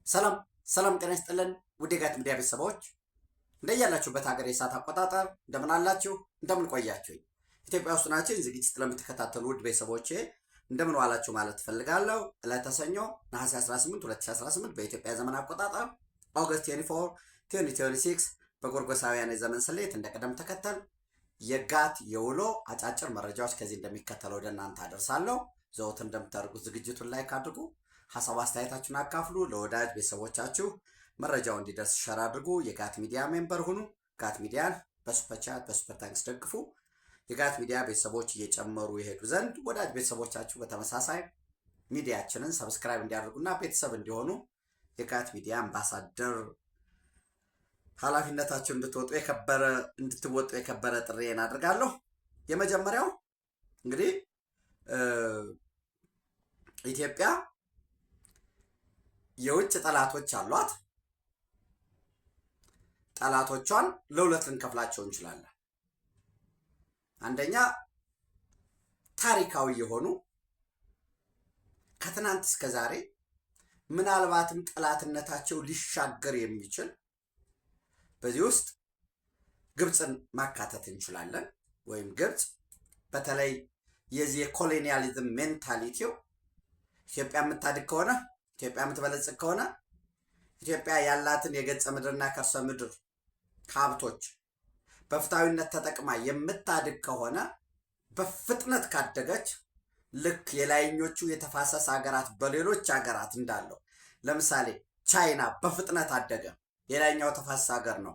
ሰላም ሰላም ጤና ይስጥልን ውድ የጋት ሚዲያ ቤተሰቦች እንደያላችሁበት ሀገር የሰዓት አቆጣጠር እንደምን አላችሁ? እንደምን ቆያችሁኝ? ኢትዮጵያ ውስጥ ናችሁ ዝግጅት ስለምትከታተሉ ውድ ቤተሰቦቼ እንደምን ዋላችሁ ማለት ፈልጋለሁ። ዕለተ ሰኞ ነሐሴ 18 2018 በኢትዮጵያ ዘመን አቆጣጠር ኦገስት 24 2026 በጎርጎሳውያን የዘመን ስሌት እንደቀደም ተከተል የጋት የውሎ አጫጭር መረጃዎች ከዚህ እንደሚከተለው ወደ እናንተ አደርሳለሁ። ዘወትር እንደምታደርጉት ዝግጅቱን ላይክ አድርጉ፣ ሀሳብ አስተያየታችሁን አካፍሉ፣ ለወዳጅ ቤተሰቦቻችሁ መረጃው እንዲደርስ ሸር አድርጉ። የጋት ሚዲያ ሜምበር ሁኑ። ጋት ሚዲያን በሱፐር ቻት በሱፐር ታንክስ ደግፉ። የጋት ሚዲያ ቤተሰቦች እየጨመሩ የሄዱ ዘንድ ወዳጅ ቤተሰቦቻችሁ በተመሳሳይ ሚዲያችንን ሰብስክራይብ እንዲያደርጉና ቤተሰብ እንዲሆኑ የጋት ሚዲያ አምባሳደር ኃላፊነታችሁን እንድትወጡ የከበረ ጥሪዬን አድርጋለሁ። የመጀመሪያው እንግዲህ ኢትዮጵያ የውጭ ጠላቶች አሏት። ጠላቶቿን ለሁለት ልንከፍላቸው እንችላለን። አንደኛ ታሪካዊ የሆኑ ከትናንት እስከ ዛሬ ምናልባትም ጠላትነታቸው ሊሻገር የሚችል በዚህ ውስጥ ግብፅን ማካተት እንችላለን። ወይም ግብፅ በተለይ የዚህ የኮሎኒያሊዝም ሜንታሊቲው ኢትዮጵያ የምታድግ ከሆነ ኢትዮጵያ የምትበለጽግ ከሆነ ኢትዮጵያ ያላትን የገጸ ምድርና ከርሰ ምድር ሀብቶች በፍትሃዊነት ተጠቅማ የምታድግ ከሆነ በፍጥነት ካደገች ልክ የላይኞቹ የተፋሰስ ሀገራት በሌሎች ሀገራት እንዳለው ለምሳሌ ቻይና በፍጥነት አደገ፣ የላይኛው ተፋሰስ ሀገር ነው።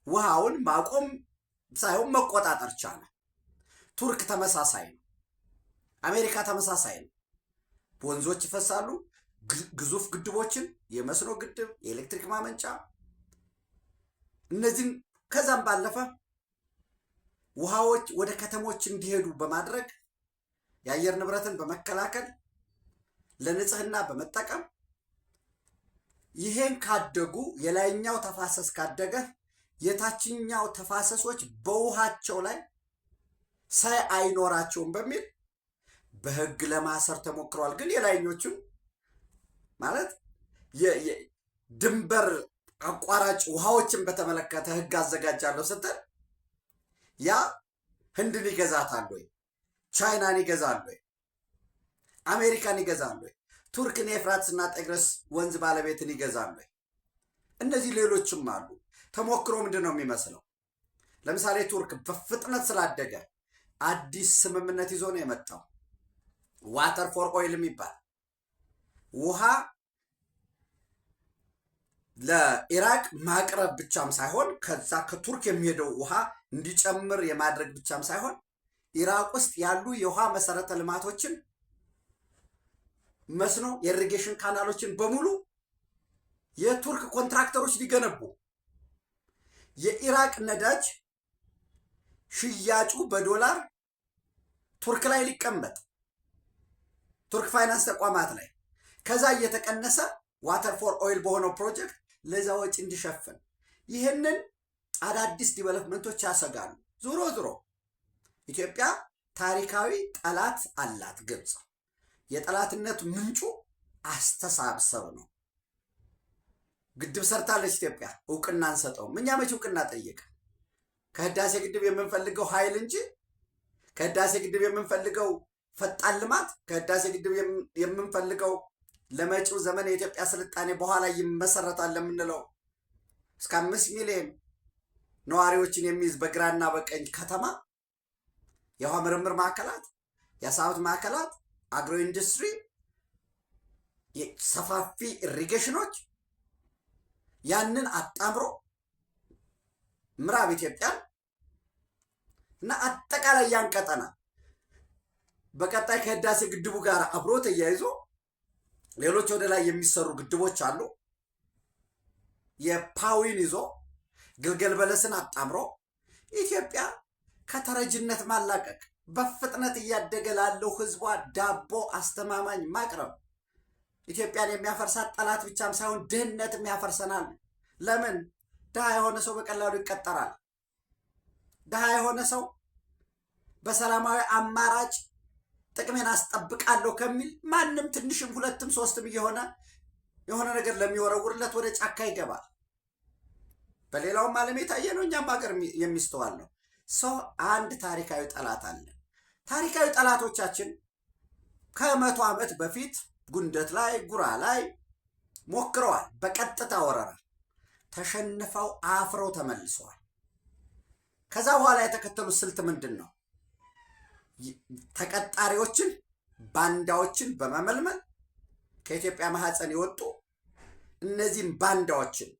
ውሃውን ማቆም ሳይሆን መቆጣጠር ቻለ። ቱርክ ተመሳሳይ ነው። አሜሪካ ተመሳሳይ ነው። ወንዞች ይፈሳሉ። ግዙፍ ግድቦችን፣ የመስኖ ግድብ፣ የኤሌክትሪክ ማመንጫ፣ እነዚህም ከዛም ባለፈ ውሃዎች ወደ ከተሞች እንዲሄዱ በማድረግ የአየር ንብረትን በመከላከል ለንጽህና በመጠቀም ይሄን ካደጉ የላይኛው ተፋሰስ ካደገ የታችኛው ተፋሰሶች በውሃቸው ላይ ሳይ አይኖራቸውም በሚል በህግ ለማሰር ተሞክሯል። ግን የላይኞቹን ማለት ድንበር አቋራጭ ውሃዎችን በተመለከተ ህግ አዘጋጃለሁ ስትል ያ ህንድን ይገዛታል ወይ? ቻይናን ይገዛል ወይ? አሜሪካን ይገዛል ወይ? ቱርክን የኤፍራጥስና ጤግረስ ወንዝ ባለቤትን ይገዛል ወይ? እነዚህ ሌሎችም አሉ። ተሞክሮ ምንድን ነው የሚመስለው? ለምሳሌ ቱርክ በፍጥነት ስላደገ አዲስ ስምምነት ይዞ ነው የመጣው። ዋተር ፎር ኦይል የሚባል ውሃ ለኢራቅ ማቅረብ ብቻም ሳይሆን ከዛ ከቱርክ የሚሄደው ውሃ እንዲጨምር የማድረግ ብቻም ሳይሆን ኢራቅ ውስጥ ያሉ የውሃ መሰረተ ልማቶችን፣ መስኖ፣ የኢሪጌሽን ካናሎችን በሙሉ የቱርክ ኮንትራክተሮች ሊገነቡ፣ የኢራቅ ነዳጅ ሽያጩ በዶላር ቱርክ ላይ ሊቀመጥ፣ ቱርክ ፋይናንስ ተቋማት ላይ ከዛ እየተቀነሰ ዋተር ፎር ኦይል በሆነው ፕሮጀክት ለዛ ወጪ እንዲሸፍን፣ ይህንን አዳዲስ ዲቨሎፕመንቶች ያሰጋሉ። ዞሮ ዞሮ ኢትዮጵያ ታሪካዊ ጠላት አላት ግብፅ። የጠላትነት ምንጩ አስተሳሰብ ነው። ግድብ ሰርታለች ኢትዮጵያ፣ እውቅና አንሰጠውም። እኛ መቼ እውቅና ጠየቀ? ከህዳሴ ግድብ የምንፈልገው ኃይል እንጂ ከህዳሴ ግድብ የምንፈልገው ፈጣን ልማት፣ ከህዳሴ ግድብ የምንፈልገው ለመጪው ዘመን የኢትዮጵያ ስልጣኔ በኋላ ይመሰረታል ለምንለው እስከ 5 ሚሊዮን ነዋሪዎችን የሚይዝ በግራና በቀኝ ከተማ፣ የውሃ ምርምር ማዕከላት፣ የአሳ ሀብት ማዕከላት፣ አግሮ ኢንዱስትሪ፣ ሰፋፊ ኢሪጌሽኖች፣ ያንን አጣምሮ ምዕራብ ኢትዮጵያን እና አጠቃላይ ያን ቀጠና በቀጣይ ከህዳሴ ግድቡ ጋር አብሮ ተያይዞ ሌሎች ወደ ላይ የሚሰሩ ግድቦች አሉ። የፓዊን ይዞ ግልገል በለስን አጣምሮ ኢትዮጵያ ከተረጅነት ማላቀቅ፣ በፍጥነት እያደገ ላለው ህዝቧ ዳቦ አስተማማኝ ማቅረብ፣ ኢትዮጵያን የሚያፈርሳት ጠላት ብቻም ሳይሆን ድህነትም ያፈርሰናል። ለምን? ድሃ የሆነ ሰው በቀላሉ ይቀጠራል። ድሃ የሆነ ሰው በሰላማዊ አማራጭ ጥቅሜን አስጠብቃለሁ ከሚል ማንም ትንሽም ሁለትም ሶስትም እየሆነ የሆነ ነገር ለሚወረውርለት ወደ ጫካ ይገባል። በሌላውም ዓለም የታየ ነው፣ እኛም ሀገር የሚስተዋል ነው። ሰው አንድ ታሪካዊ ጠላት አለ። ታሪካዊ ጠላቶቻችን ከ100 ዓመት በፊት ጉንደት ላይ ጉራ ላይ ሞክረዋል። በቀጥታ ወረራ ተሸንፈው አፍረው ተመልሰዋል። ከዛ በኋላ የተከተሉት ስልት ምንድን ነው? ተቀጣሪዎችን ባንዳዎችን በመመልመል ከኢትዮጵያ ማህፀን የወጡ እነዚህም ባንዳዎችን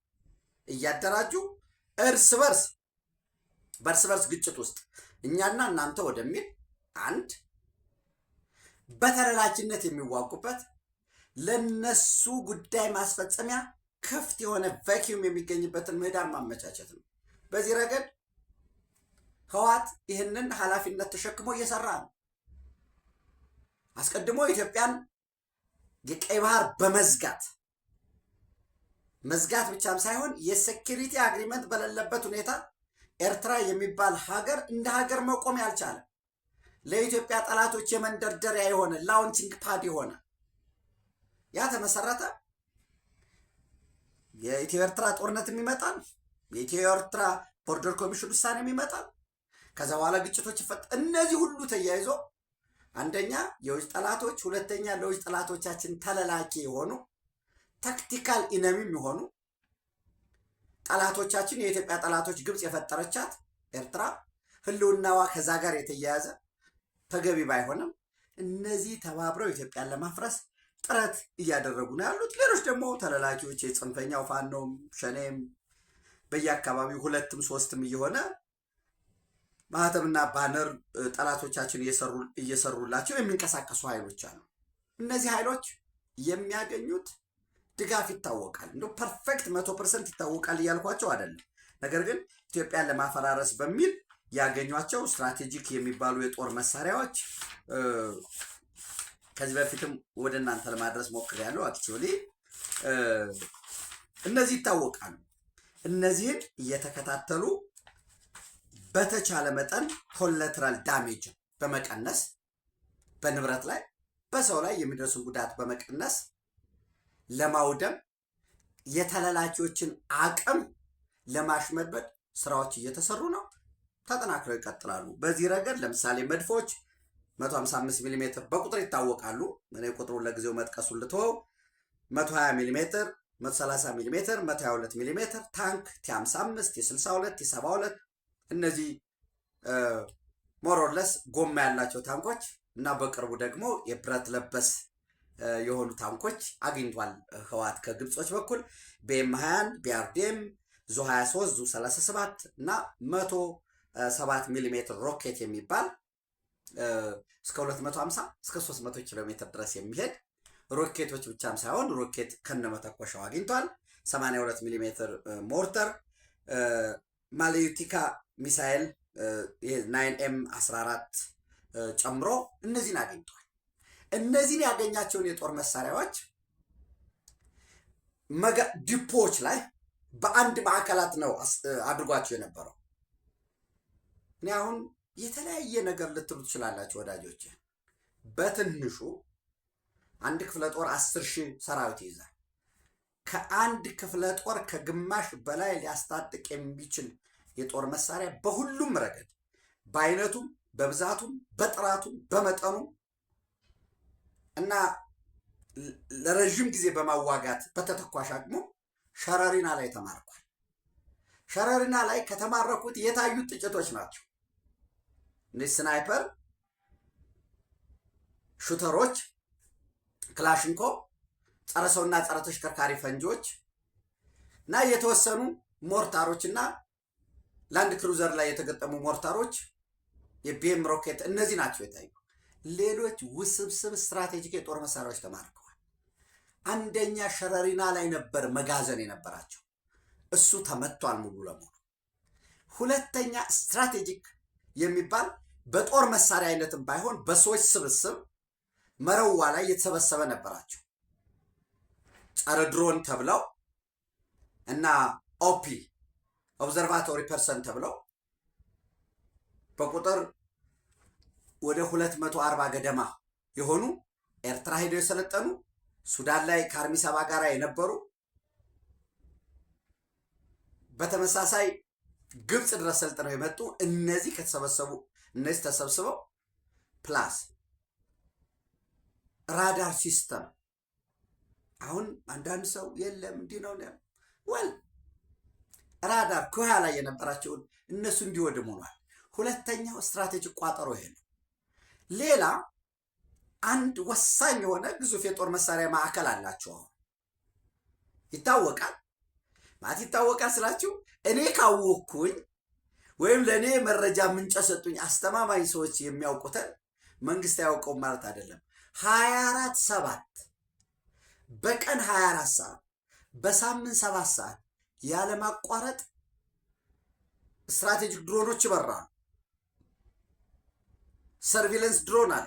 እያደራጁ በእርስ በርስ ግጭት ውስጥ እኛና እናንተ ወደሚል አንድ በተረላጅነት የሚዋጉበት ለነሱ ጉዳይ ማስፈጸሚያ ክፍት የሆነ ቫኪዩም የሚገኝበትን ምህዳር ማመቻቸት ነው። በዚህ ረገድ ህወሓት ይህንን ኃላፊነት ተሸክሞ እየሰራ ነው። አስቀድሞ ኢትዮጵያን የቀይ ባህር በመዝጋት ብቻም ሳይሆን የሴኪሪቲ አግሪመንት በሌለበት ሁኔታ ኤርትራ የሚባል ሀገር እንደ ሀገር መቆም ያልቻለ ለኢትዮጵያ ጠላቶች የመንደርደሪያ የሆነ ላውንቺንግ ፓድ የሆነ ያ ተመሰረተ። የኢትዮ ኤርትራ ጦርነት የሚመጣል፣ የኢትዮ ኤርትራ ቦርደር ኮሚሽን ውሳኔ የሚመጣል። ከዛ በኋላ ግጭቶች እነዚህ ሁሉ ተያይዞ አንደኛ የውጭ ጠላቶች፣ ሁለተኛ ለውጭ ጠላቶቻችን ተለላኪ የሆኑ ታክቲካል ኢነሚ የሆኑ ጠላቶቻችን የኢትዮጵያ ጠላቶች ግብጽ የፈጠረቻት ኤርትራ ህልውናዋ ከዛ ጋር የተያያዘ ተገቢ ባይሆንም እነዚህ ተባብረው ኢትዮጵያን ለማፍረስ ጥረት እያደረጉ ነው ያሉት። ሌሎች ደግሞ ተለላኪዎች የጽንፈኛው ፋኖም ሸኔም በየአካባቢው ሁለትም ሶስትም እየሆነ ማህተምና ባነር ጠላቶቻችን እየሰሩላቸው የሚንቀሳቀሱ ኃይሎች አሉ። እነዚህ ኃይሎች የሚያገኙት ድጋፍ ይታወቃል። እንደው ፐርፌክት 100% ይታወቃል እያልኳቸው አይደለም። ነገር ግን ኢትዮጵያን ለማፈራረስ በሚል ያገኟቸው ስትራቴጂክ የሚባሉ የጦር መሳሪያዎች ከዚህ በፊትም ወደ እናንተ ለማድረስ ሞክሬያለሁ። አክቹዋሊ እነዚህ ይታወቃሉ። እነዚህን እየተከታተሉ በተቻለ መጠን ኮላተራል ዳሜጅ በመቀነስ በንብረት ላይ በሰው ላይ የሚደርሱ ጉዳት በመቀነስ ለማውደም የተለላኪዎችን አቅም ለማሽመድመድ ስራዎች እየተሰሩ ነው፣ ተጠናክረው ይቀጥላሉ። በዚህ ረገድ ለምሳሌ መድፎች 155 ሚሊ ሜትር በቁጥር ይታወቃሉ። እኔ ቁጥሩን ለጊዜው መጥቀሱን ልተወው። 120 ሚሊ ሜትር፣ 130 ሚሊ ሜትር፣ 122 ሚሊ ሜትር ታንክ ቲ55፣ ቲ62፣ ቲ72 እነዚህ ሞሮለስ ጎማ ያላቸው ታንኮች እና በቅርቡ ደግሞ የብረት ለበስ የሆኑ ታንኮች አግኝቷል ህወሓት ከግብጾች በኩል BM21 BRDM ዙ 23 ዙ 37 እና 107 ሚሊ ሜትር ሮኬት የሚባል እስከ 250 እስከ 300 ኪሎ ሜትር ድረስ የሚሄድ ሮኬቶች ብቻም ሳይሆን ሮኬት ከነመተኮሻው አግኝቷል። 82 ሚሊ ሜትር ሞርተር ማሌዩቲካ ሚሳኤል 9M14 ጨምሮ እነዚህን አግኝቷል። እነዚህን ያገኛቸውን የጦር መሳሪያዎች ዲፖዎች ላይ በአንድ ማዕከላት ነው አድርጓቸው የነበረው። እኔ አሁን የተለያየ ነገር ልትሉ ትችላላችሁ ወዳጆች። በትንሹ አንድ ክፍለ ጦር 10,000 ሰራዊት ይይዛል። ከአንድ ክፍለ ጦር ከግማሽ በላይ ሊያስታጥቅ የሚችል የጦር መሳሪያ በሁሉም ረገድ በአይነቱም፣ በብዛቱም፣ በጥራቱም፣ በመጠኑም እና ለረጅም ጊዜ በማዋጋት በተተኳሽ አቅሙ ሸረሪና ላይ ተማርኳል። ሸረሪና ላይ ከተማረኩት የታዩት ጥቂቶች ናቸው። እነዚህ ስናይፐር፣ ሹተሮች፣ ክላሽንኮቭ፣ ጸረ ሰውና ጸረ ተሽከርካሪ ፈንጂዎች እና የተወሰኑ ሞርታሮች እና ላንድ ክሩዘር ላይ የተገጠሙ ሞርታሮች፣ የቢኤም ሮኬት እነዚህ ናቸው የታዩ። ሌሎች ውስብስብ ስትራቴጂክ የጦር መሳሪያዎች ተማርከዋል። አንደኛ ሸረሪና ላይ ነበር መጋዘን የነበራቸው፣ እሱ ተመቷል ሙሉ ለሙሉ። ሁለተኛ ስትራቴጂክ የሚባል በጦር መሳሪያ አይነትም ባይሆን በሰዎች ስብስብ መረዋ ላይ የተሰበሰበ ነበራቸው። ጸረ ድሮን ተብለው እና ኦፒ ኦብዘርቫቶሪ ፐርሰን ተብለው በቁጥር ወደ 240 ገደማ የሆኑ ኤርትራ ሄደው የሰለጠኑ ሱዳን ላይ ከአርሚ ሰባ ጋር የነበሩ በተመሳሳይ ግብፅ ድረስ ሰልጥነው የመጡ እነዚህ ተሰብስበው ፕላስ ራዳር ሲስተም አሁን አንዳንድ ሰው የለም እንዲህ ነው ወል ራዳር ከኋላ ላይ የነበራቸውን እነሱ እንዲወድሙ ሆኗል። ሁለተኛው ስትራቴጂክ ቋጠሮ ይሄ ነው። ሌላ አንድ ወሳኝ የሆነ ግዙፍ የጦር መሳሪያ ማዕከል አላቸው። አሁን ይታወቃል ማለት ይታወቃል ስላችሁ እኔ ካወቅኩኝ ወይም ለእኔ መረጃ ምንጭ ሰጡኝ አስተማማኝ ሰዎች የሚያውቁትን መንግስት ያውቀው ማለት አይደለም። 24/7 በቀን 24 ሰዓት በሳምንት 7 ሰዓት ያለማቋረጥ ስትራቴጂክ ድሮኖች ይበራሉ። ሰርቪለንስ ድሮን አለ፣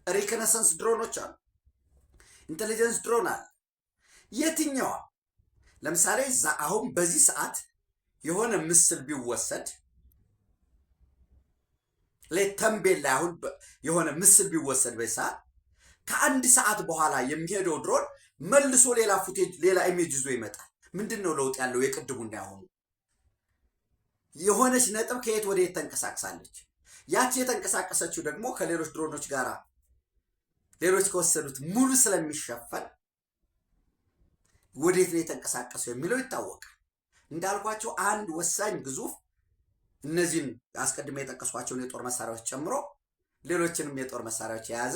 ሪኮነሰንስ ድሮኖች አሉ፣ ኢንቴሊጀንስ ድሮን አለ። የትኛዋ ለምሳሌ አሁን በዚህ ሰዓት የሆነ ምስል ቢወሰድ ለተንቤል ላይ አሁን የሆነ ምስል ቢወሰድ በዚህ ሰዓት ከአንድ ሰዓት በኋላ የሚሄደው ድሮን መልሶ ሌላ ፉቴጅ ሌላ ኢሜጅ ይዞ ይመጣል። ምንድነው ለውጥ ያለው? የቅድሙ እንዳይሆኑ የሆነች ነጥብ ከየት ወደ የት ተንቀሳቅሳለች። ያቺ የተንቀሳቀሰችው ደግሞ ከሌሎች ድሮኖች ጋራ ሌሎች ከወሰዱት ሙሉ ስለሚሸፈን ወዴት ነው የተንቀሳቀሰው የሚለው ይታወቃል። እንዳልኳቸው አንድ ወሳኝ ግዙፍ እነዚህን አስቀድሜ የጠቀስኳቸውን የጦር መሳሪያዎች ጨምሮ ሌሎችንም የጦር መሳሪያዎች የያዘ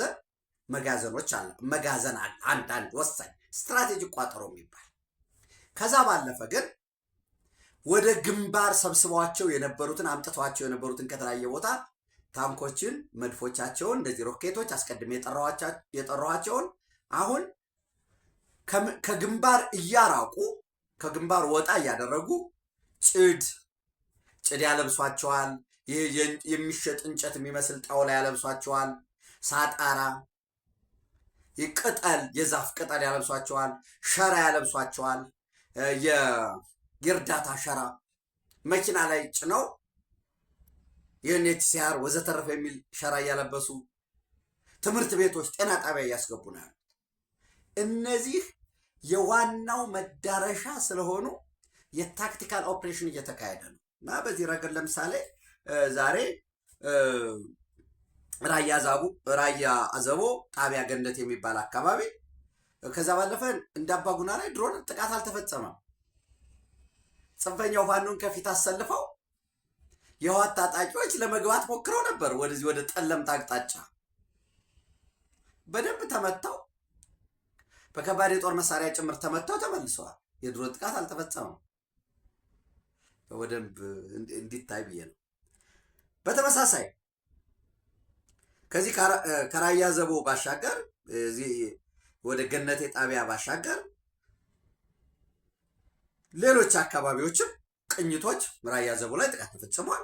መጋዘን አለ። አንድ ወሳኝ ስትራቴጂክ ቋጠሮ የሚባል ከዛ ባለፈ ግን ወደ ግንባር ሰብስበዋቸው የነበሩትን አምጥተዋቸው የነበሩትን ከተለያየ ቦታ ታንኮችን፣ መድፎቻቸውን፣ እንደዚህ ሮኬቶች አስቀድሜ የጠራኋቸውን አሁን ከግንባር እያራቁ ከግንባር ወጣ እያደረጉ ጭድ ያለብሷቸዋል። ይሄ የሚሸጥ እንጨት የሚመስል ጣውላ ያለብሷቸዋል። ሳጣራ ቅጠል፣ የዛፍ ቅጠል ያለብሷቸዋል። ሸራ ያለብሷቸዋል። የእርዳታ ሸራ መኪና ላይ ጭነው የዩኤንኤችሲአር ወዘተረፈ የሚል ሸራ እያለበሱ ትምህርት ቤቶች፣ ጤና ጣቢያ እያስገቡ ነው ያሉት። እነዚህ የዋናው መዳረሻ ስለሆኑ የታክቲካል ኦፕሬሽን እየተካሄደ ነው እና በዚህ ረገድ ለምሳሌ ዛሬ ራያ አዘቦ ጣቢያ ገነት የሚባል አካባቢ ከዛ ባለፈ እንዳባጉና ላይ ድሮን ጥቃት አልተፈጸመም። ጽንፈኛው ፋኖን ከፊት አሰልፈው የህወሓት ታጣቂዎች ለመግባት ሞክረው ነበር። ወደዚህ ወደ ጠለምት አቅጣጫ በደንብ ተመተው በከባድ የጦር መሳሪያ ጭምር ተመተው ተመልሰዋል። የድሮን ጥቃት አልተፈጸመም። በደንብ እንዲታይ ብዬ ነው። በተመሳሳይ ከዚህ ከራያ ዘቦ ባሻገር እዚህ ወደ ገነቴ ጣቢያ ባሻገር ሌሎች አካባቢዎችም ቅኝቶች ራያ ዘቦ ላይ ጥቃት ተፈጽሟል።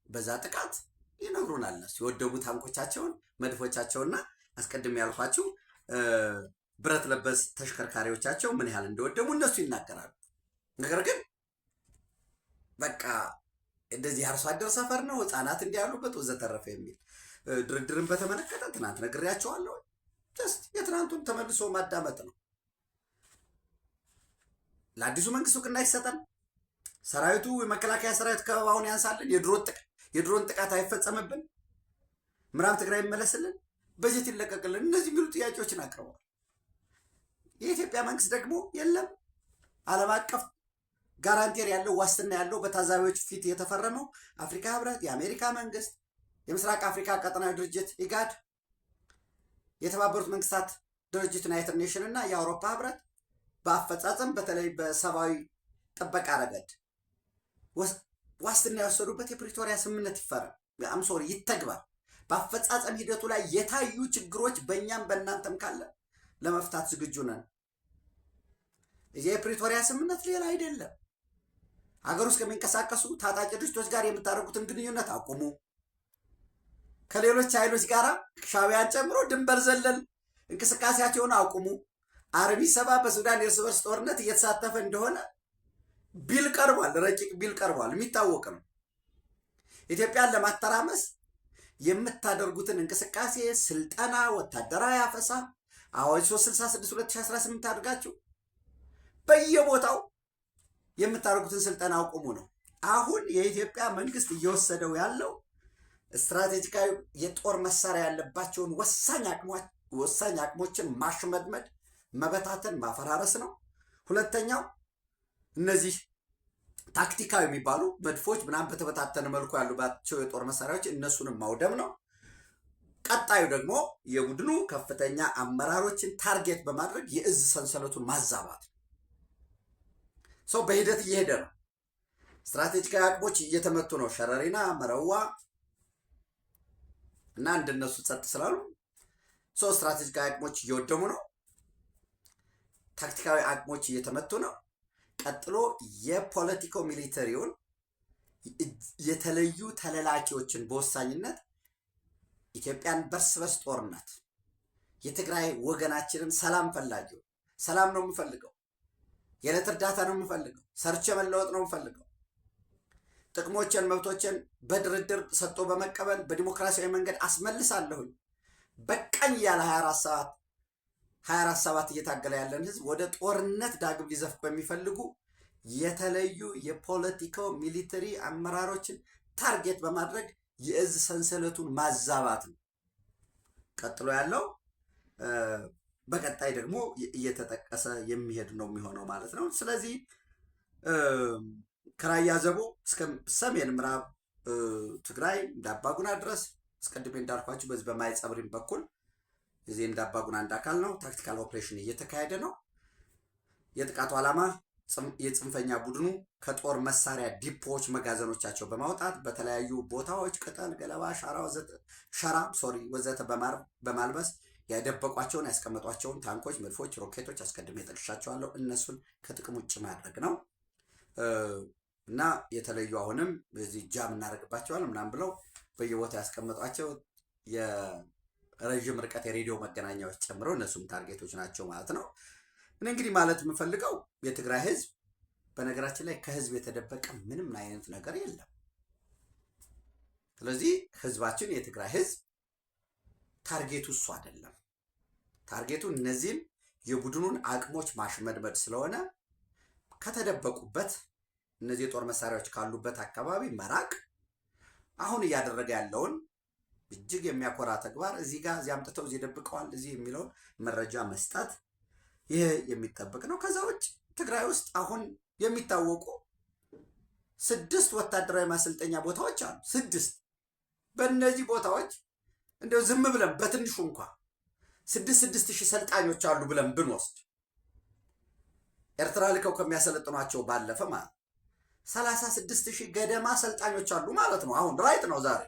በዛ ጥቃት ይነግሩናል እነሱ የወደሙ ታንኮቻቸውን፣ መድፎቻቸውና አስቀድሜ ያልኳችሁ ብረት ለበስ ተሽከርካሪዎቻቸው ምን ያህል እንደወደሙ እነሱ ይናገራሉ። ነገር ግን በቃ እንደዚህ አርሶ አደር ሰፈር ነው ህፃናት እንዲያሉበት ወዘተረፈ የሚል ድርድርን በተመለከተ ትናንት ነግሬያቸዋለሁ። ጀስት የትናንቱን ተመልሶ ማዳመጥ ነው። ለአዲሱ መንግስት እውቅና ይሰጠን፣ ሰራዊቱ የመከላከያ ሰራዊት ከበባውን ያንሳልን፣ የድሮን ጥቃት አይፈጸምብን፣ ምዕራብ ትግራይ ይመለስልን፣ በጀት ይለቀቅልን፣ እነዚህ የሚሉ ጥያቄዎችን አቅርበዋል። የኢትዮጵያ መንግስት ደግሞ የለም ዓለም አቀፍ ጋራንቲር ያለው ዋስትና ያለው በታዛቢዎች ፊት የተፈረመው አፍሪካ ህብረት፣ የአሜሪካ መንግስት፣ የምስራቅ አፍሪካ ቀጠናዊ ድርጅት ኢጋድ፣ የተባበሩት መንግስታት ድርጅት ዩናይትድ ኔሽን እና የአውሮፓ ህብረት በአፈጻጸም በተለይ በሰብአዊ ጥበቃ ረገድ ዋስትና የወሰዱበት የፕሪቶሪያ ስምምነት ይተግበር። በአፈጻጸም ሂደቱ ላይ የታዩ ችግሮች በእኛም በእናንተም ካለ ለመፍታት ዝግጁ ነን። የፕሪቶሪያ ስምምነት ሌላ አይደለም። ሀገር ውስጥ ከሚንቀሳቀሱ ታጣቂ ድርጅቶች ጋር የምታደርጉትን ግንኙነት አቁሙ። ከሌሎች ኃይሎች ጋር ሻዕቢያን ጨምሮ ድንበር ዘለል እንቅስቃሴያቸውን አቁሙ። አርሚ ሰባ በሱዳን የእርስ በርስ ጦርነት እየተሳተፈ እንደሆነ ቢል ቀርቧል፣ ረቂቅ ቢል ቀርቧል፣ የሚታወቅ ነው። ኢትዮጵያን ለማተራመስ የምታደርጉትን እንቅስቃሴ፣ ስልጠና፣ ወታደራዊ አፈሳ አዋጅ 366 2018 አድርጋችሁ በየቦታው የምታደርጉትን ስልጠና አቁሙ ነው። አሁን የኢትዮጵያ መንግስት እየወሰደው ያለው ስትራቴጂካዊ የጦር መሳሪያ ያለባቸውን ወሳኝ አቅሞችን ማሽመድመድ፣ መበታተን፣ ማፈራረስ ነው። ሁለተኛው እነዚህ ታክቲካዊ የሚባሉ መድፎች ምናምን በተበታተነ መልኩ ያሉባቸው የጦር መሳሪያዎች እነሱንም ማውደም ነው። ቀጣዩ ደግሞ የቡድኑ ከፍተኛ አመራሮችን ታርጌት በማድረግ የእዝ ሰንሰለቱን ማዛባት ነው። ሰው በሂደት እየሄደ ነው። ስትራቴጂካዊ አቅሞች እየተመቱ ነው። ሸረሪና፣ መረዋ እና እንደነሱ ጸጥ ስላሉ ስትራቴጂካዊ አቅሞች እየወደሙ ነው። ታክቲካዊ አቅሞች እየተመቱ ነው። ቀጥሎ የፖለቲኮ ሚሊተሪውን የተለዩ ተለላኪዎችን በወሳኝነት ኢትዮጵያን በርስ በርስ ጦርነት የትግራይ ወገናችንን ሰላም ፈላጊው ሰላም ነው የምፈልገው፣ የዕለት እርዳታ ነው የምፈልገው፣ ሰርቼ መለወጥ ነው የምፈልገው፣ ጥቅሞችን መብቶችን በድርድር ሰጥቶ በመቀበል በዲሞክራሲያዊ መንገድ አስመልሳለሁኝ በቀኝ ያለ 24/7 እየታገለ ያለን ህዝብ ወደ ጦርነት ዳግም ሊዘፍቁ የሚፈልጉ የተለዩ የፖለቲኮ ሚሊተሪ አመራሮችን ታርጌት በማድረግ የእዝ ሰንሰለቱን ማዛባት ነው። ቀጥሎ ያለው በቀጣይ ደግሞ እየተጠቀሰ የሚሄድ ነው የሚሆነው ማለት ነው። ስለዚህ ከራያ ዘቦ እስከ ሰሜን ምዕራብ ትግራይ እንዳባጉና ድረስ አስቀድሜ እንዳልኳችሁ በዚህ በማይጸብሪም በኩል የዚህ እንዳባጉና አንድ አካል ነው። ታክቲካል ኦፕሬሽን እየተካሄደ ነው። የጥቃቱ ዓላማ የጽንፈኛ ቡድኑ ከጦር መሳሪያ ዲፖዎች መጋዘኖቻቸው በማውጣት በተለያዩ ቦታዎች ቅጠል፣ ገለባ፣ ወዘተ በማልበስ ያደበቋቸውን ያስቀመጧቸውን ታንኮች፣ መድፎች፣ ሮኬቶች አስቀድሜ ጠቅሻቸዋለሁ። እነሱን ከጥቅም ውጭ ማድረግ ነው እና የተለዩ አሁንም በዚህ ጃም እናደርግባቸዋለን ምናምን ብለው በየቦታ ያስቀመጧቸው የረዥም ርቀት የሬዲዮ መገናኛዎች ጨምረው እነሱም ታርጌቶች ናቸው ማለት ነው። እኔ እንግዲህ ማለት የምፈልገው የትግራይ ህዝብ በነገራችን ላይ ከህዝብ የተደበቀ ምንም አይነት ነገር የለም። ስለዚህ ህዝባችን የትግራይ ህዝብ ታርጌቱ እሱ አይደለም። ታርጌቱ እነዚህም የቡድኑን አቅሞች ማሽመድመድ ስለሆነ ከተደበቁበት እነዚህ የጦር መሳሪያዎች ካሉበት አካባቢ መራቅ፣ አሁን እያደረገ ያለውን እጅግ የሚያኮራ ተግባር እዚህ ጋር እዚህ አምጥተው እዚህ ደብቀዋል እዚህ የሚለውን መረጃ መስጠት፣ ይሄ የሚጠበቅ ነው። ከዛ ውጭ ትግራይ ውስጥ አሁን የሚታወቁ 6 ወታደራዊ ማሰልጠኛ ቦታዎች አሉ። 6 በእነዚህ ቦታዎች እንደው ዝም ብለን በትንሹ እንኳ 6,000 ሰልጣኞች አሉ ብለን ብንወስድ ኤርትራ ልከው ከሚያሰለጥኗቸው ባለፈ ማለት 36,000 ገደማ ሰልጣኞች አሉ ማለት ነው። አሁን ራይት ነው ዛሬ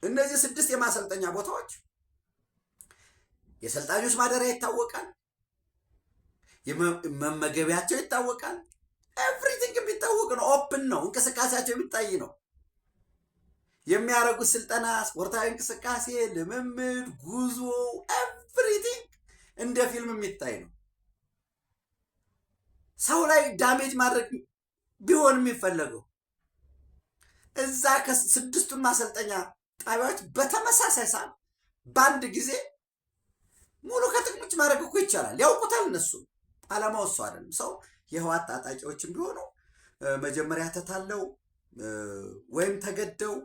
እነዚህ 6 የማሰልጠኛ ቦታዎች የሰልጣኞች ማደሪያ ይታወቃል፣ መመገቢያቸው ይታወቃል። ኤቭሪቲንግ የሚታወቅ ነው። ኦፕን ነው። እንቅስቃሴያቸው የሚታይ ነው። የሚያደርጉት ስልጠና፣ ስፖርታዊ እንቅስቃሴ፣ ልምምድ፣ ጉዞ ኤቭሪቲንግ እንደ ፊልም የሚታይ ነው። ሰው ላይ ዳሜጅ ማድረግ ቢሆን የሚፈለገው እዛ ከ6ቱን ማሰልጠኛ ጣቢያዎች በተመሳሳይ ሰዓት በአንድ ጊዜ ሙሉ ከጥቅም ውጭ ማድረግ እኮ ይቻላል። ያውቁታል። እነሱ ዓላማው እሱ አይደለም። ሰው የህወሓት ታጣቂዎችም ቢሆኑ መጀመሪያ ተታለው ወይም ተገደው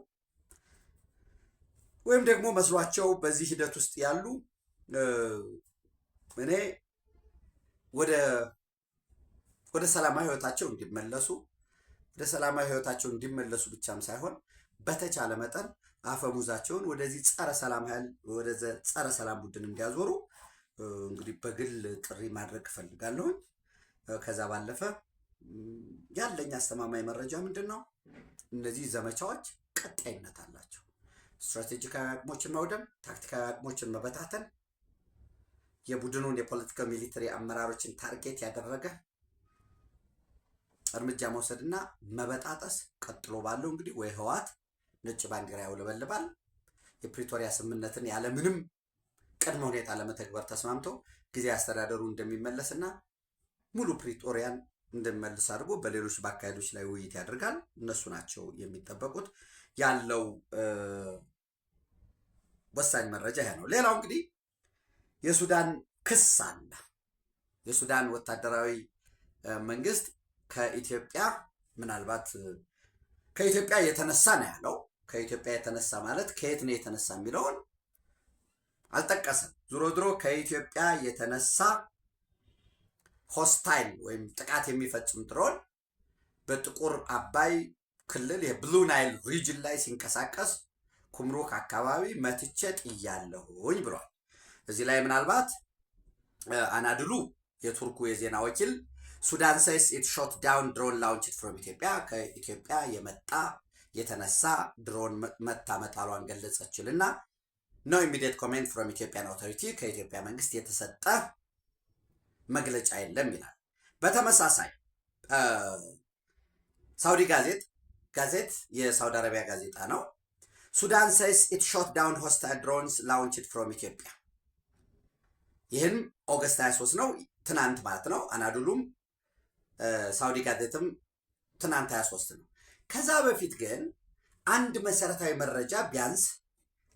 ወይም ደግሞ መስሏቸው በዚህ ሂደት ውስጥ ያሉ እኔ ወደ ሰላማዊ ህይወታቸው እንዲመለሱ ብቻም ሳይሆን በተቻለ መጠን አፈሙዛቸውን ወደዚህ ጸረ ሰላም ቡድን እንዲያዞሩ እንግዲህ በግል ጥሪ ማድረግ እፈልጋለሁ። ከዛ ባለፈ ያለኝ አስተማማኝ መረጃ ምንድን ነው? እነዚህ ዘመቻዎች ቀጣይነት አላቸው። ስትራቴጂካዊ አቅሞችን ማውደም፣ ታክቲካዊ አቅሞችን መበታተን፣ የቡድኑን የፖለቲካ ሚሊተሪ አመራሮችን ታርጌት ያደረገ እርምጃ መውሰድና መበጣጠስ። ቀጥሎ ባለው እንግዲህ ወይ ህወሓት ነጭ ባንዲራ ያውለበልባል፣ የፕሪቶሪያ ስምምነትን ያለምንም ቅድመ ሁኔታ ለመተግበር ተስማምቶ ጊዜ አስተዳደሩ እንደሚመለስና ሙሉ ፕሪቶሪያን እንደሚመልስ አድርጎ በሌሎች በአካሄዶች ላይ ውይይት ያደርጋል። እነሱ ናቸው የሚጠበቁት። ያለው ወሳኝ መረጃ ይሄ ነው። ሌላው እንግዲህ የሱዳን ክስ አለ። የሱዳን ወታደራዊ መንግስት ከኢትዮጵያ ምናልባት ከኢትዮጵያ የተነሳ ነው ያለው። ከኢትዮጵያ የተነሳ ማለት ከየት ነው የተነሳ የሚለውን አልጠቀሰም። ዞሮ ዞሮ ከኢትዮጵያ የተነሳ ሆስታይል ወይም ጥቃት የሚፈጽም ድሮን በጥቁር አባይ ክልል የብሉ ናይል ሪጅን ላይ ሲንቀሳቀስ ኩምሩክ አካባቢ መትቼ ጥያለሁኝ ብሏል። እዚህ ላይ ምናልባት አናድሉ የቱርኩ የዜና ወኪል ሱዳን ሴይስ ኢት ሾት ዳውን ድሮን ላውንችድ ፍሮም ኢትዮጵያ ከኢትዮጵያ የመጣ የተነሳ ድሮን መታ መጣሏን ገለጸችልና ኖ ኢሚዲየት ኮሜንት ፍሮም ኢትዮጵያን አውቶሪቲ ከኢትዮጵያ መንግስት የተሰጠ መግለጫ የለም ይላል። በተመሳሳይ ሳውዲ ጋዜት የሳውዲ አረቢያ ጋዜጣ ነው። ሱዳን ሴይስ ኢት ሾት ዳውን ሆስታይል ድሮንስ ላውንችድ ፍሮም ኢትዮጵያ። ይህም ኦገስት 23 ነው፣ ትናንት ማለት ነው። አናዱሉም ሳውዲ ጋዜትም ትናንት 23 ነው። ከዛ በፊት ግን አንድ መሰረታዊ መረጃ ቢያንስ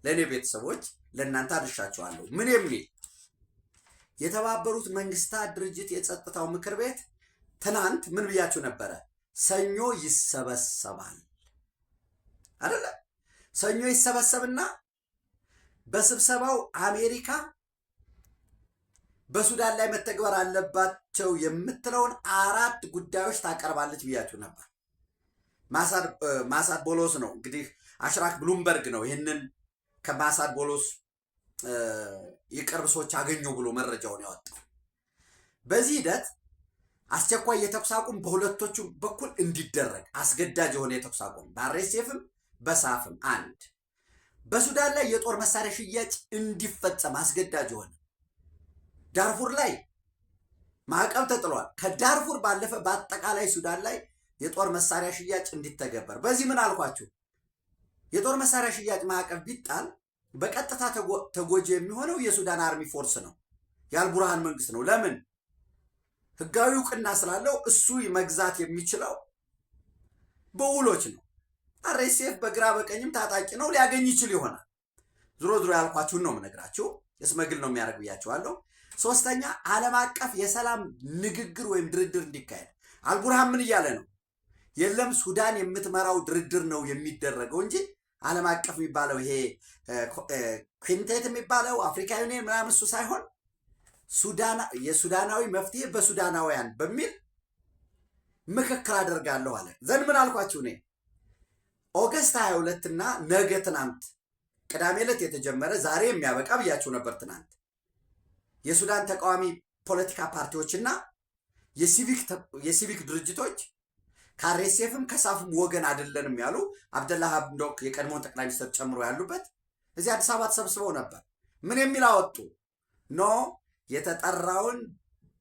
ለእኔ ቤተሰቦች ለእናንተ አድርሻችኋለሁ። ምን የሚል የተባበሩት መንግስታት ድርጅት የጸጥታው ምክር ቤት ትናንት ምን ብያችሁ ነበረ? ሰኞ ይሰበሰባል አይደለ? ሰኞ ይሰበሰብና በስብሰባው አሜሪካ በሱዳን ላይ መተግበር አለባቸው የምትለውን 4 ጉዳዮች ታቀርባለች ብያችሁ ነበር። ማሳድ ቦሎስ ነው እንግዲህ አሽራክ ብሉምበርግ ነው ይህንን ከማሳድ ቦሎስ የቅርብ ሰዎች አገኙ ብሎ መረጃውን ያወጣው። በዚህ ሂደት አስቸኳይ የተኩስ አቁም በሁለቶቹ በኩል እንዲደረግ አስገዳጅ የሆነ የተኩስ አቁም በአርኤስኤፍም በሳፍም አንድ በሱዳን ላይ የጦር መሳሪያ ሽያጭ እንዲፈጸም አስገዳጅ የሆነ ዳርፉር ላይ ማዕቀብ ተጥሏል። ከዳርፉር ባለፈ በአጠቃላይ ሱዳን ላይ የጦር መሳሪያ ሽያጭ እንዲተገበር። በዚህ ምን አልኳችሁ? የጦር መሳሪያ ሽያጭ ማዕቀብ ቢጣል በቀጥታ ተጎጂ የሚሆነው የሱዳን አርሚ ፎርስ ነው፣ የአልቡርሃን መንግስት ነው። ለምን? ህጋዊ እውቅና ስላለው እሱ መግዛት የሚችለው በውሎች ነው። አርኤስኤፍ በግራ በቀኝም ታጣቂ ነው፣ ሊያገኝ ይችል ይሆናል። ዞሮ ዞሮ ያልኳችሁን ነው የምነግራችሁ። የስመግል ነው የሚያደርግ ብያችኋለሁ። ሶስተኛ ዓለም አቀፍ የሰላም ንግግር ወይም ድርድር እንዲካሄድ። አልቡርሃን ምን እያለ ነው? የለም ሱዳን የምትመራው ድርድር ነው የሚደረገው እንጂ ዓለም አቀፍ የሚባለው ይሄ ኩንቴት የሚባለው አፍሪካ ዩኒየን ምናምን እሱ ሳይሆን የሱዳናዊ መፍትሄ በሱዳናውያን በሚል ምክክር አደርጋለሁ አለ። ዘንድ ምን አልኳችሁ? እኔ ኦገስት 22 እና ነገ ትናንት ቅዳሜ ዕለት የተጀመረ ዛሬ የሚያበቃ ብያችሁ ነበር። ትናንት የሱዳን ተቃዋሚ ፖለቲካ ፓርቲዎችና የሲቪክ ድርጅቶች ከአርኤስኤፍም ከሳፍም ወገን አይደለንም ያሉ አብደላ ሀምዶክ የቀድሞውን ጠቅላይ ሚኒስትር ጨምሮ ያሉበት እዚህ አዲስ አበባ ተሰብስበው ነበር። ምን የሚል አወጡ? ኖ የተጠራውን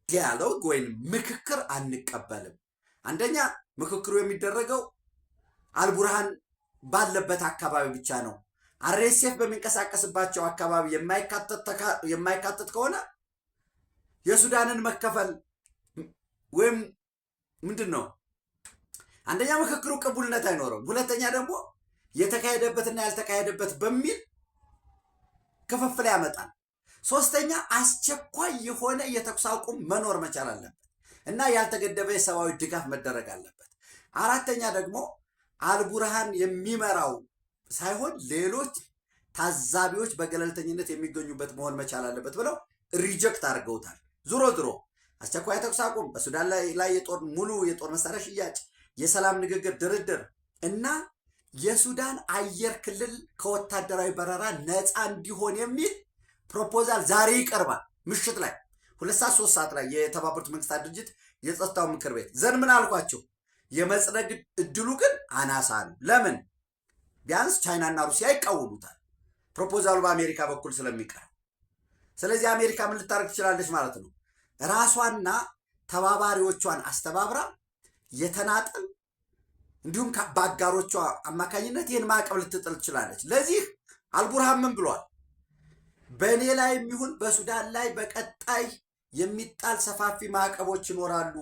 ዲያሎግ ወይም ምክክር አንቀበልም። አንደኛ ምክክሩ የሚደረገው አልቡርሃን ባለበት አካባቢ ብቻ ነው። አርኤስኤፍ በሚንቀሳቀስባቸው አካባቢ የማይካተት ከሆነ የሱዳንን መከፈል ወይም ምንድን ነው? አንደኛ ምክክሩ ቅቡልነት አይኖረውም። ሁለተኛ ደግሞ የተካሄደበትና ያልተካሄደበት በሚል ክፍፍል ያመጣል። ሶስተኛ አስቸኳይ የሆነ የተኩስ አቁም መኖር መቻል አለበት እና ያልተገደበ የሰብአዊ ድጋፍ መደረግ አለበት። አራተኛ ደግሞ አልቡርሃን የሚመራው ሳይሆን ሌሎች ታዛቢዎች በገለልተኝነት የሚገኙበት መሆን መቻል አለበት ብለው ሪጀክት አድርገውታል። ዙሮ ዙሮ አስቸኳይ የተኩስ አቁም፣ በሱዳን ላይ ሙሉ የጦር መሳሪያ ሽያጭ፣ የሰላም ንግግር፣ ድርድር እና የሱዳን አየር ክልል ከወታደራዊ በረራ ነፃ እንዲሆን የሚል ፕሮፖዛል ዛሬ ይቀርባል። ምሽት ላይ 2 ሰዓት 3 ሰዓት ላይ የተባበሩት መንግስታት ድርጅት የጸጥታው ምክር ቤት ዘንድ ምን አልኳቸው? የመጽደቅ እድሉ ግን አናሳ ነው። ለምን? ቢያንስ ቻይናና ሩሲያ ይቃወሙታል ፕሮፖዛሉ በአሜሪካ በኩል ስለሚቀርብ። ስለዚህ አሜሪካ ምን ልታደርግ ትችላለች ማለት ነው? ራሷና ተባባሪዎቿን አስተባብራ የተናጠል እንዲሁም በአጋሮቿ አማካኝነት ይህን ማዕቀብ ልትጥል ትችላለች። ለዚህ አልቡርሃን ምን ብሏል? በእኔ ላይ የሚሆን በሱዳን ላይ በቀጣይ የሚጣል ሰፋፊ ማዕቀቦች ይኖራሉ።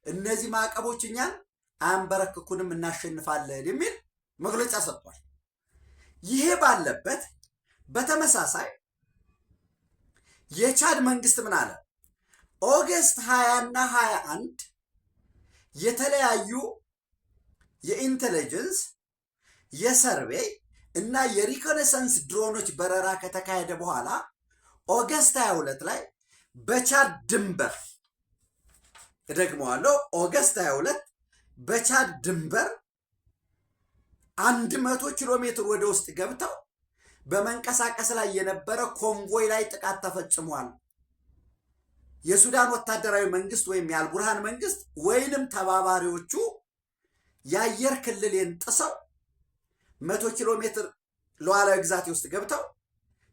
እነዚህ ማዕቀቦች እኛን አያንበረክኩንም፣ እናሸንፋለን የሚል መግለጫ ሰጥቷል። ይሄ ባለበት በተመሳሳይ የቻድ መንግስት ምን አለ? ኦገስት 20 እና 21 የተለያዩ የኢንቴሊጀንስ የሰርቬይ እና የሪኮነሰንስ ድሮኖች በረራ ከተካሄደ በኋላ ኦገስት 22 ላይ በቻድ ድንበር እደግመዋለሁ፣ ኦገስት 22 በቻድ ድንበር 100 ኪሎ ሜትር ወደ ውስጥ ገብተው በመንቀሳቀስ ላይ የነበረ ኮንቮይ ላይ ጥቃት ተፈጽሟል። የሱዳን ወታደራዊ መንግስት ወይም የአልቡርሃን መንግስት ወይንም ተባባሪዎቹ የአየር ክልሌን ጥሰው 100 ኪሎ ሜትር ሉዓላዊ ግዛቴ ውስጥ ገብተው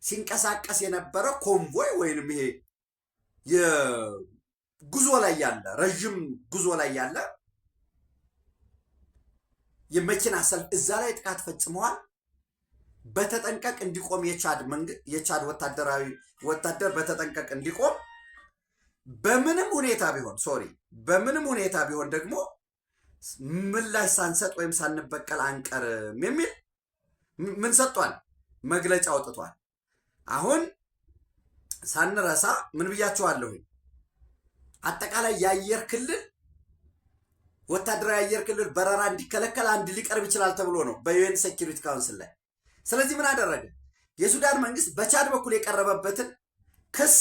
ሲንቀሳቀስ የነበረ ኮንቮይ ወይንም ይሄ የጉዞ ላይ ያለ ረዥም ጉዞ ላይ ያለ የመኪና ሰልፍ እዛ ላይ ጥቃት ፈጽመዋል። በተጠንቀቅ እንዲቆም የቻድ ወታደር በተጠንቀቅ እንዲቆም በምንም ሁኔታ ቢሆን ደግሞ ምላሽ ሳንሰጥ ወይም ሳንበቀል አንቀርም የሚል ምን ሰጥቷል? መግለጫ አውጥቷል። አሁን ሳንረሳ ምን ብያቸዋለሁኝ? አጠቃላይ የአየር ክልል ወታደራዊ የአየር ክልል በረራ እንዲከለከል አንድ ሊቀርብ ይችላል ተብሎ ነው በዩኤን ሴኪሪቲ ካውንስል ላይ። ስለዚህ ምን አደረገ? የሱዳን መንግስት በቻድ በኩል የቀረበበትን ክስ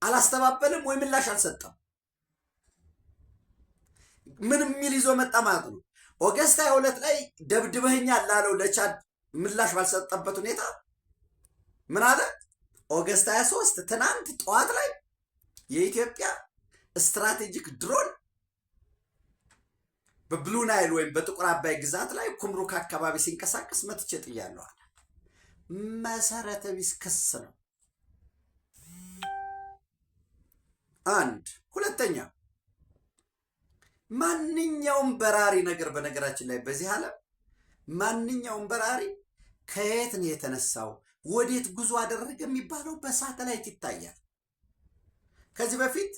አላስተባበልም ወይ ምላሽ አልሰጠም። ምን የሚል ይዞ መጣ ማለት ነው? ኦገስት 22 ላይ ደብድበኸኛል ላለው ለቻድ ምላሽ ባልሰጠበት ሁኔታ ምን አለ? ኦገስት 23 ትናንት ጠዋት ላይ የኢትዮጵያ ስትራቴጂክ ድሮን በብሉ ናይል ወይም በጥቁር አባይ ግዛት ላይ ኩምሩክ አካባቢ ሲንቀሳቀስ መትቼ ጥያለሁ አለ። መሰረተ ቢስ ክስ ነው። አንድ ሁለተኛ፣ ማንኛውም በራሪ ነገር በነገራችን ላይ በዚህ ዓለም ማንኛውም በራሪ ከየት ነው የተነሳው ወዴት ጉዞ አደረገ የሚባለው በሳተላይት ይታያል። ከዚህ በፊት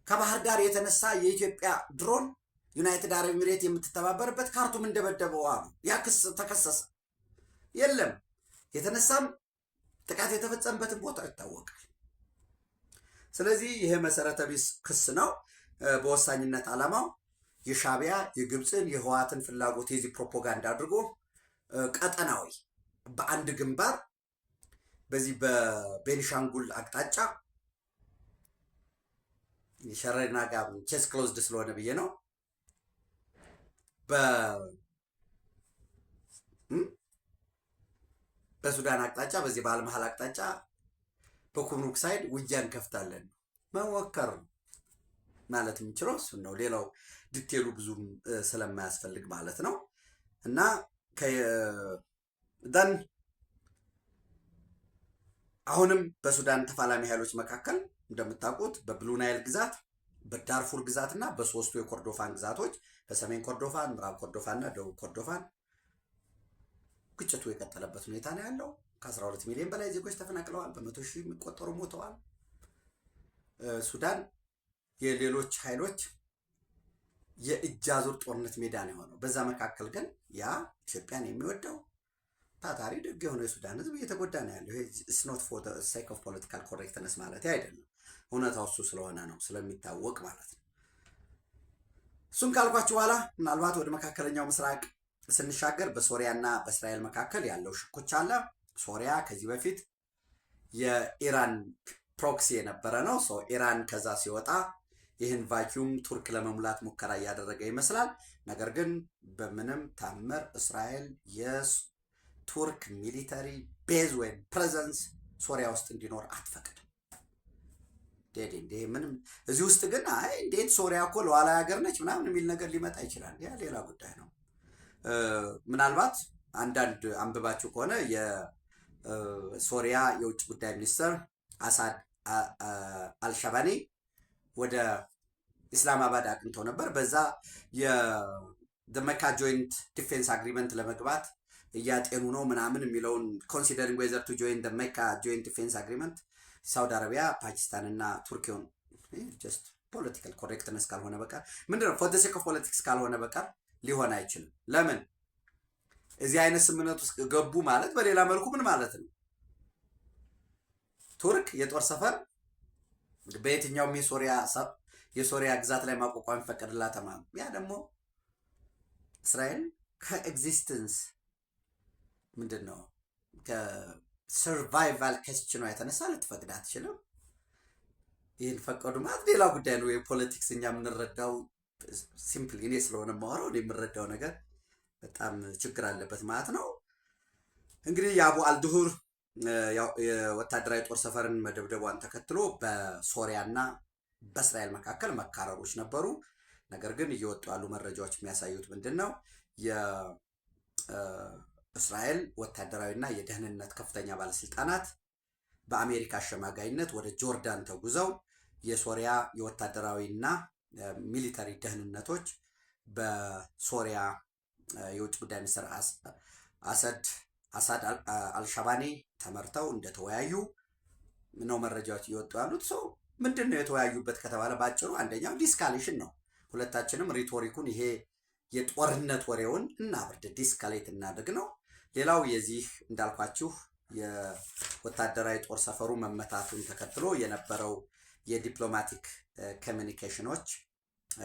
ከባህር ዳር የተነሳ የኢትዮጵያ ድሮን ዩናይትድ አረብ ኤሚሬት የምትተባበርበት ካርቱም እንደበደበው አሉ። ያ ክስ ተከሰሰ። የለም የተነሳም ጥቃት የተፈጸመበትን ቦታ ይታወቃል። ስለዚህ ይሄ መሰረተ ቢስ ክስ ነው። በወሳኝነት ዓላማው የሻዕቢያ የግብፅን የህወሓትን ፍላጎት የዚህ ፕሮፓጋንዳ አድርጎ ቀጠናዊ በአንድ ግንባር በዚህ በቤኒሻንጉል አቅጣጫ የሸረና ጋር ኬስ ክሎዝድ ስለሆነ ብዬ ነው በሱዳን አቅጣጫ በዚህ በአልመሃል አቅጣጫ በኩምሩክ ሳይድ ውጊያ እንከፍታለን መወከር ማለት የምንችለው እሱን ነው። ሌላው ዲቴሉ ብዙም ስለማያስፈልግ ማለት ነው። እና ደን አሁንም በሱዳን ተፋላሚ ኃይሎች መካከል እንደምታውቁት በብሉ ናይል ግዛት፣ በዳርፉር ግዛት እና በሶስቱ የኮርዶፋን ግዛቶች በሰሜን ኮርዶፋን፣ ምዕራብ ኮርዶፋን እና ደቡብ ኮርዶፋን ግጭቱ የቀጠለበት ሁኔታ ነው ያለው። ከ12 ሚሊዮን በላይ ዜጎች ተፈናቅለዋል። በመቶ ሺህ የሚቆጠሩ ሞተዋል። ሱዳን የሌሎች ኃይሎች የእጅ አዙር ጦርነት ሜዳ ነው የሆነው። በዛ መካከል ግን ያ ኢትዮጵያን የሚወደው ታታሪ ደግ የሆነው የሱዳን ህዝብ እየተጎዳ ነው ያለው። ይሄ ኢትስ ኖት ፎር ዘ ሴክ ኦፍ ፖለቲካል ኮሬክትነስ ማለት አይደለም። እውነታው እሱ ስለሆነ ነው፣ ስለሚታወቅ ማለት ነው። እሱን ካልኳችሁ በኋላ ምናልባት ወደ መካከለኛው ምስራቅ ስንሻገር በሶሪያና በእስራኤል መካከል ያለው ሽኩቻ አለ። ሶሪያ ከዚህ በፊት የኢራን ፕሮክሲ የነበረ ነው። ኢራን ከዛ ሲወጣ ይህን ቫኪዩም ቱርክ ለመሙላት ሙከራ እያደረገ ይመስላል። ነገር ግን በምንም ታምር እስራኤል የቱርክ ሚሊተሪ ቤዝ ወይም ፕሬዘንስ ሶሪያ ውስጥ እንዲኖር አትፈቅድም። ምንም እዚህ ውስጥ ግን አይ እንዴት ሶሪያ እኮ ሉዓላዊ ሀገር ነች ምናምን የሚል ነገር ሊመጣ ይችላል። ያ ሌላ ጉዳይ ነው። ምናልባት አንዳንድ አንብባችሁ ከሆነ የሶሪያ የውጭ ጉዳይ ሚኒስትር አሳድ አልሻባኒ ወደ ኢስላማባድ አቅንተው ነበር። በዛ የመካ ጆይንት ዲፌንስ አግሪመንት ለመግባት እያጤኑ ነው ምናምን የሚለውን ኮንሲደሪንግ ዌዘር ቱ ጆይን መካ ጆይንት ዲፌንስ አግሪመንት ሳውዲ አረቢያ፣ ፓኪስታን እና ቱርኪውን ጀስት ፖለቲካል ኮሬክትነስ ካልሆነ በቀር ምንድነው ፎር ዘ ሴክ ኦፍ ፖለቲክስ ካልሆነ በቀር ሊሆን አይችልም። ለምን እዚህ አይነት ስምምነት ውስጥ ገቡ ማለት በሌላ መልኩ ምን ማለት ነው? ቱርክ የጦር ሰፈር በየትኛውም የሶሪያ ግዛት ላይ ማቋቋም ይፈቀድላታል ማለት ነው። ያ ደግሞ እስራኤል ከኤግዚስተንስ ምንድን ነው ከሰርቫይቫል ከስችኗ የተነሳ ልትፈቅድ አትችልም። ይህን ፈቀዱ ማለት ሌላ ጉዳይ ነው። የፖለቲክስ እኛ የምንረዳው ሲምፕል እኔ ስለሆነ ማወራው የምንረዳው ነገር በጣም ችግር አለበት ማለት ነው። እንግዲህ የአቡ አልድሁር የወታደራዊ ጦር ሰፈርን መደብደቧን ተከትሎ በሶሪያና በእስራኤል መካከል መካረሮች ነበሩ። ነገር ግን እየወጡ ያሉ መረጃዎች የሚያሳዩት ምንድን ነው? የእስራኤል ወታደራዊና የደህንነት ከፍተኛ ባለስልጣናት በአሜሪካ አሸማጋይነት ወደ ጆርዳን ተጉዘው የሶሪያ የወታደራዊና ሚሊተሪ ደህንነቶች በሶሪያ የውጭ ጉዳይ ሚኒስትር አሳድ አልሻባኔ ተመርተው እንደተወያዩ ነው መረጃዎች እየወጡ ያሉት። ሰው ምንድን ነው የተወያዩበት ከተባለ ባጭሩ አንደኛው ዲስካሌሽን ነው። ሁለታችንም ሪቶሪኩን ይሄ የጦርነት ወሬውን እናብርድ፣ ዲስካሌት እናድርግ ነው። ሌላው የዚህ እንዳልኳችሁ የወታደራዊ ጦር ሰፈሩ መመታቱን ተከትሎ የነበረው የዲፕሎማቲክ ኮሚኒኬሽኖች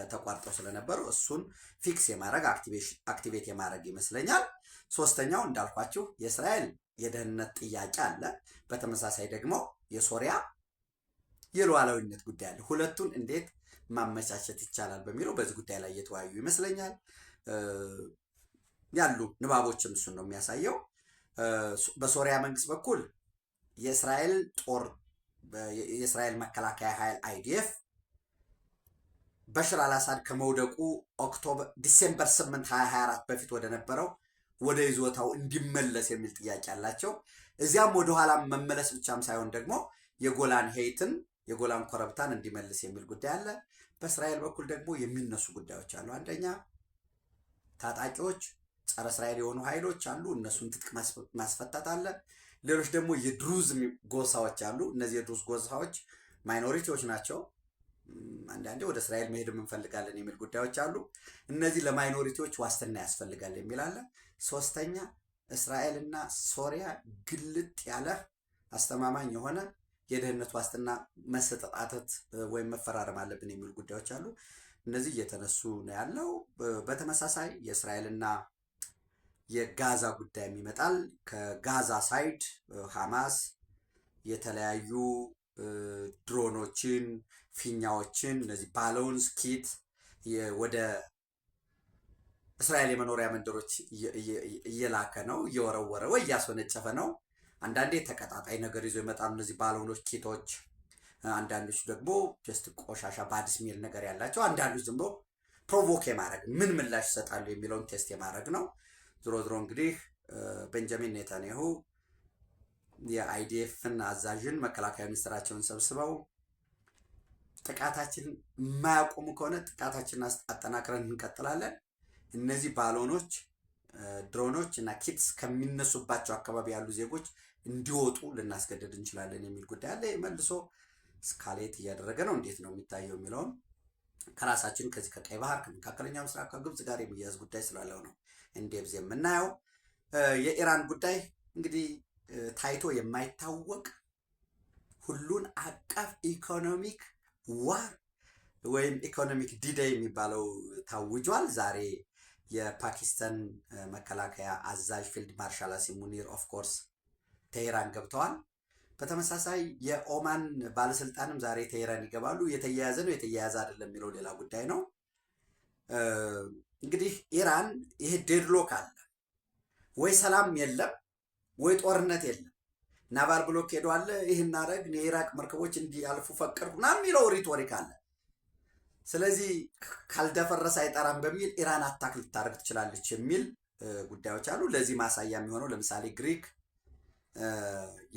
ተቋርጠው ስለነበሩ እሱን ፊክስ የማድረግ አክቲቬት የማድረግ ይመስለኛል። ሶስተኛው እንዳልኳችሁ የእስራኤል የደህንነት ጥያቄ አለ። በተመሳሳይ ደግሞ የሶሪያ የሉዓላዊነት ጉዳይ አለ። ሁለቱን እንዴት ማመቻቸት ይቻላል በሚለው በዚህ ጉዳይ ላይ እየተወያዩ ይመስለኛል። ያሉ ንባቦችም እሱን ነው የሚያሳየው። በሶሪያ መንግስት በኩል የእስራኤል መከላከያ ኃይል አይዲኤፍ በሽር አልአሳድ ከመውደቁ ዲሴምበር 8 2024 በፊት ወደ ነበረው ወደ ይዞታው እንዲመለስ የሚል ጥያቄ አላቸው። እዚያም ወደኋላ መመለስ ብቻም ሳይሆን ደግሞ የጎላን ኮረብታን እንዲመልስ የሚል ጉዳይ አለ። በእስራኤል በኩል ደግሞ የሚነሱ ጉዳዮች አሉ። አንደኛ ታጣቂዎች ጸረ እስራኤል የሆኑ ኃይሎች አሉ፣ እነሱን ትጥቅ ማስፈታት አለ። ሌሎች ደግሞ የድሩዝ ጎሳዎች አሉ። እነዚህ የድሩዝ ጎሳዎች ማይኖሪቲዎች ናቸው። አንዳንዴ ወደ እስራኤል መሄድ እንፈልጋለን የሚል ጉዳዮች አሉ። እነዚህ ለማይኖሪቲዎች ዋስትና ያስፈልጋል የሚል አለ። ሶስተኛ እስራኤልና ሶሪያ ግልጥ ያለ አስተማማኝ የሆነ የደህንነት ዋስትና መሰጠጣተት ወይም መፈራረም አለብን የሚሉ ጉዳዮች አሉ። እነዚህ እየተነሱ ነው ያለው። በተመሳሳይ የእስራኤልና የጋዛ ጉዳይም ይመጣል። ከጋዛ ሳይድ ሐማስ የተለያዩ ድሮኖችን፣ ፊኛዎችን፣ እነዚህ ባሎንስ ኪት ወደ እስራኤል የመኖሪያ መንደሮች እየላከ ነው፣ እየወረወረ ወይ እያስወነጨፈ ነው። አንዳንዴ ተቀጣጣይ ነገር ይዞ ይመጣሉ እነዚህ ባሎኖች ኪቶች። አንዳንዶች ደግሞ ጀስት ቆሻሻ ባድ ስሜል ነገር ያላቸው፣ አንዳንዶች ዝም ብሎ ፕሮቮክ የማድረግ ምን ምላሽ ይሰጣሉ የሚለውን ቴስት የማድረግ ነው። ዝሮ ዝሮ እንግዲህ ቤንጃሚን ኔታንያሁ የአይዲኤፍን አዛዥን መከላከያ ሚኒስትራቸውን ሰብስበው ጥቃታችን የማያቆሙ ከሆነ ጥቃታችንን አጠናክረን እንቀጥላለን፣ እነዚህ ባሎኖች፣ ድሮኖች እና ኪትስ ከሚነሱባቸው አካባቢ ያሉ ዜጎች እንዲወጡ ልናስገደድ እንችላለን የሚል ጉዳይ አለ። መልሶ ስካሌት እያደረገ ነው። እንዴት ነው የሚታየው የሚለውን ከራሳችን ከዚህ ከቀይ ባህር ከመካከለኛው ምስራቅ ከግብጽ ጋር የሚያያዝ ጉዳይ ስላለው ነው እንደብዝ የምናየው። የኢራን ጉዳይ እንግዲህ ታይቶ የማይታወቅ ሁሉን አቀፍ ኢኮኖሚክ ዋር ወይም ኢኮኖሚክ ዲዴይ የሚባለው ታውጇል። ዛሬ የፓኪስታን መከላከያ አዛዥ ፊልድ ማርሻል አሲም ሙኒር ኦፍ ኮርስ ቴሄራን ገብተዋል። በተመሳሳይ የኦማን ባለስልጣንም ዛሬ ቴሄራን ይገባሉ። የተያያዘ ነው የተያያዘ አይደለም የሚለው ሌላ ጉዳይ ነው። እንግዲህ ኢራን ይሄ ዴድሎክ አለ፣ ወይ ሰላም የለም ወይ ጦርነት የለም። ናቫል ብሎኬድ አለ፣ ይህን አረግን፣ የኢራቅ መርከቦች እንዲያልፉ ፈቀድኩ ምናምን የሚለው ሪቶሪክ አለ። ስለዚህ ካልደፈረሰ አይጠራም በሚል ኢራን አታክ ልታደርግ ትችላለች የሚል ጉዳዮች አሉ። ለዚህ ማሳያ የሚሆነው ለምሳሌ ግሪክ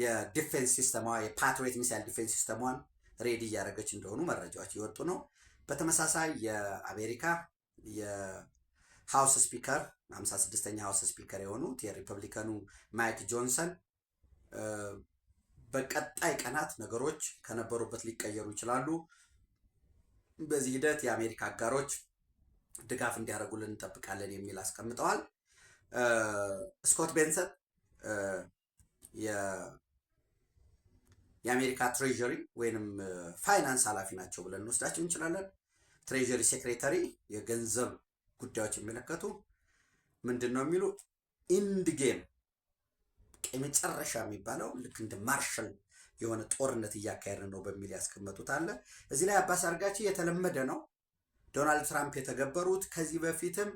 የዲፌንስ ሲስተሟ የፓትሪዮት ሚሳይል ዲፌንስ ሲስተሟን ሬዲ እያደረገች እንደሆኑ መረጃዎች እየወጡ ነው። በተመሳሳይ የአሜሪካ የሃውስ ስፒከር 56ኛ ሃውስ ስፒከር የሆኑት የሪፐብሊካኑ ማይክ ጆንሰን በቀጣይ ቀናት ነገሮች ከነበሩበት ሊቀየሩ ይችላሉ፣ በዚህ ሂደት የአሜሪካ አጋሮች ድጋፍ እንዲያደርጉልን እንጠብቃለን የሚል አስቀምጠዋል። ስኮት ቤንሰን የአሜሪካ ትሬዠሪ ወይንም ፋይናንስ ኃላፊ ናቸው ብለን እንወስዳቸው እንችላለን። ትሬዠሪ ሴክሬታሪ የገንዘብ ጉዳዮች የሚመለከቱ ምንድን ነው የሚሉ ኢንድ ጌም የመጨረሻ የሚባለው ልክ እንደ ማርሻል የሆነ ጦርነት እያካሄድን ነው በሚል ያስቀመጡት አለ። እዚህ ላይ አባስ አርጋቺ የተለመደ ነው ዶናልድ ትራምፕ የተገበሩት ከዚህ በፊትም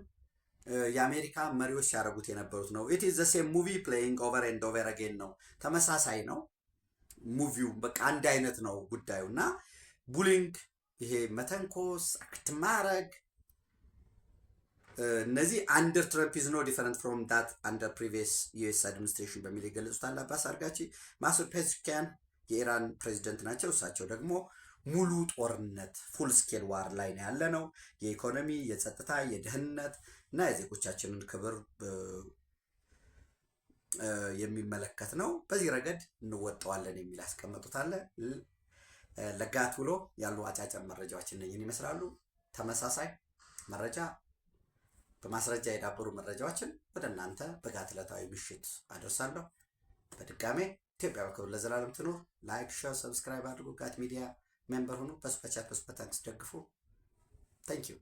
የአሜሪካ መሪዎች ሲያደርጉት የነበሩት ነው። ኢት ኢዝ ዘ ሴም ሙቪ ፕሌይንግ ኦቨር ኤንድ ኦቨር አጌን ነው። ተመሳሳይ ነው ሙቪው፣ በቃ አንድ አይነት ነው ጉዳዩ እና ቡሊንግ፣ ይሄ መተንኮስ፣ አክት ማድረግ እነዚህ አንደር ትራምፕ ኢዝ ኖ ዲፈረንት ፍሮም ዳት አንደር ፕሪቪየስ ዩኤስ አድሚኒስትሬሽን በሚል የገለጹታል አባስ አርጋቺ። ማሱድ ፔዜሽኪያን የኢራን ፕሬዚደንት ናቸው። እሳቸው ደግሞ ሙሉ ጦርነት ፉል ስኬል ዋር ላይ ነው ያለ ነው። የኢኮኖሚ፣ የጸጥታ፣ የደህንነት እና የዜጎቻችንን ክብር የሚመለከት ነው። በዚህ ረገድ እንወጣዋለን የሚል ያስቀመጡታል። ለጋት ውሎ ያሉ አጫጭር መረጃዎች እነኝን ይመስላሉ። ተመሳሳይ መረጃ በማስረጃ የዳበሩ መረጃዎችን ወደ እናንተ በጋት ዕለታዊ ምሽት አደርሳለሁ። በድጋሜ ኢትዮጵያ በክብር ለዘላለም ትኑር። ላይክ፣ ሼር፣ ሰብስክራይብ አድርጉ። ጋት ሚዲያ ሜምበር ሁኑ። በሱፐር ቻት በሱፐር ታንክስ ደግፉ። ታንኪዩ